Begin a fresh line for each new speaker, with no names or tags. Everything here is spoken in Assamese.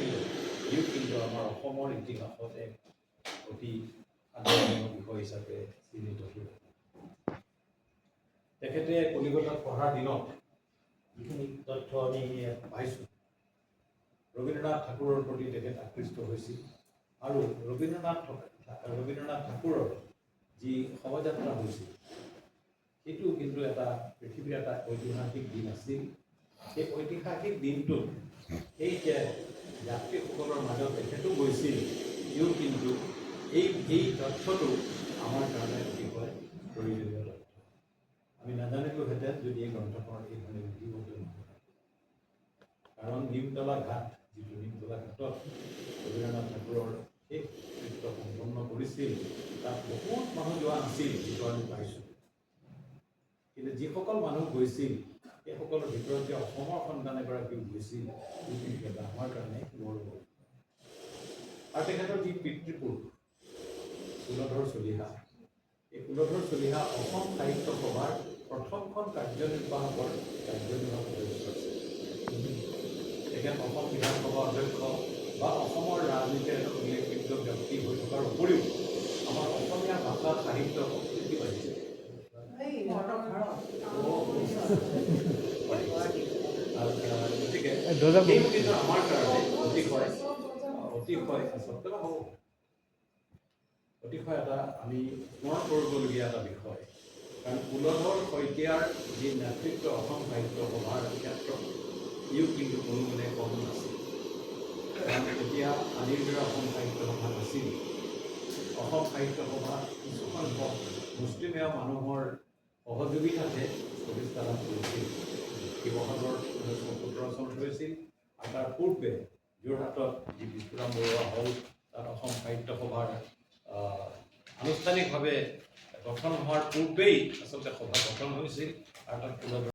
কৰিছিলে ইও কিন্তু আমাৰ অসমৰ ইতিহাসত এক অতি আদৰণীয় বিষয় হিচাপে চিহ্নিত হৈ তেখেতে কলিকতাত পঢ়াৰ দিনত যিখিনি তথ্য আমি পাইছোঁ ৰবীন্দ্ৰনাথ ঠাকুৰৰ প্ৰতি তেখেত আকৃষ্ট হৈছিল আৰু ৰবীন্দ্ৰনাথ ঠাকুৰৰ যি শৱযাত্ৰা হৈছিল সেইটো কিন্তু এটা পৃথিৱীৰ এটা ঐতিহাসিক দিন আছিল। সেই ঐতিহাসিক দিনটোত এই যে যাত্ৰীসকলৰ মাজত তেখেতো গৈছিল ইও কিন্তু এই তথ্যটো আমাৰ কাৰণে অতিশয় প্ৰয়োজনীয় তথ্য। আমি নাজানিলোহেঁতেন যদি এই গ্ৰন্থখনত এইধৰণে লিপিবদ্ধ নহয়। কাৰণ নিমতলা ঘাট যিটো নিমতলা ঘাটত ৰবীন্দ্ৰনাথ ঠাকুৰৰ শেষ কৃত্য সম্পন্ন কৰিছিল তাত বহুত মানুহ যোৱা নাছিল যিটো আমি পাইছোঁ। কিন্তু যিসকল মানুহ গৈছিল সেইসকলৰ ভিতৰত যে অসমৰ সন্তান এগৰাকী গৈছিল এটা আমাৰ কাৰণে গৌৰৱ। আৰু তেখেতৰ যি পিতৃপুৰুষ কুলধৰ চলিহা, এই কুলধৰ চলিহা অসম সাহিত্য সভাৰ প্ৰথমখন কাৰ্যনিৰ্বাহকৰ সদস্য আছিল। তেখেত অসম বিধানসভা অধ্যক্ষ বা অসমৰ ৰাজনীতিৰ এটা উল্লেখযোগ্য ব্যক্তি হৈ থকাৰ উপৰিও আমাৰ অসমীয়া ভাষা সাহিত্য সংস্কৃতি বাঢ়িছে। গতিকে এইটো কিন্তু আমাৰ কাৰণে অতিশয় এটা আমি স্মৰণ কৰিবলগীয়া এটা বিষয়। কাৰণ কুলধৰ শইকীয়াৰ যি নেতৃত্ব অসম সাহিত্য সভাৰ ক্ষেত্ৰত ইও কিন্তু কোনো মানে কম নাছিল। কাৰণ তেতিয়া আদিৰ দৰে অসম সাহিত্য সভা নাছিল। অসম সাহিত্য সভা কিছুসংখ্যক মুষ্টিমেয় মানুহৰ সহযোগিতাতে প্ৰতিষ্ঠা লাভ কৰিছিল। শিৱসাগৰ 1917 চনত হৈছিল আৰু তাৰ পূৰ্বে যোৰহাটত যি বিষ্ণুৰাম বৰুৱা হল তাত অসম সাহিত্য সভাৰ আনুষ্ঠানিকভাৱে গঠন হোৱাৰ পূৰ্বেই আচলতে সভা গঠন হৈছিল আৰু তাত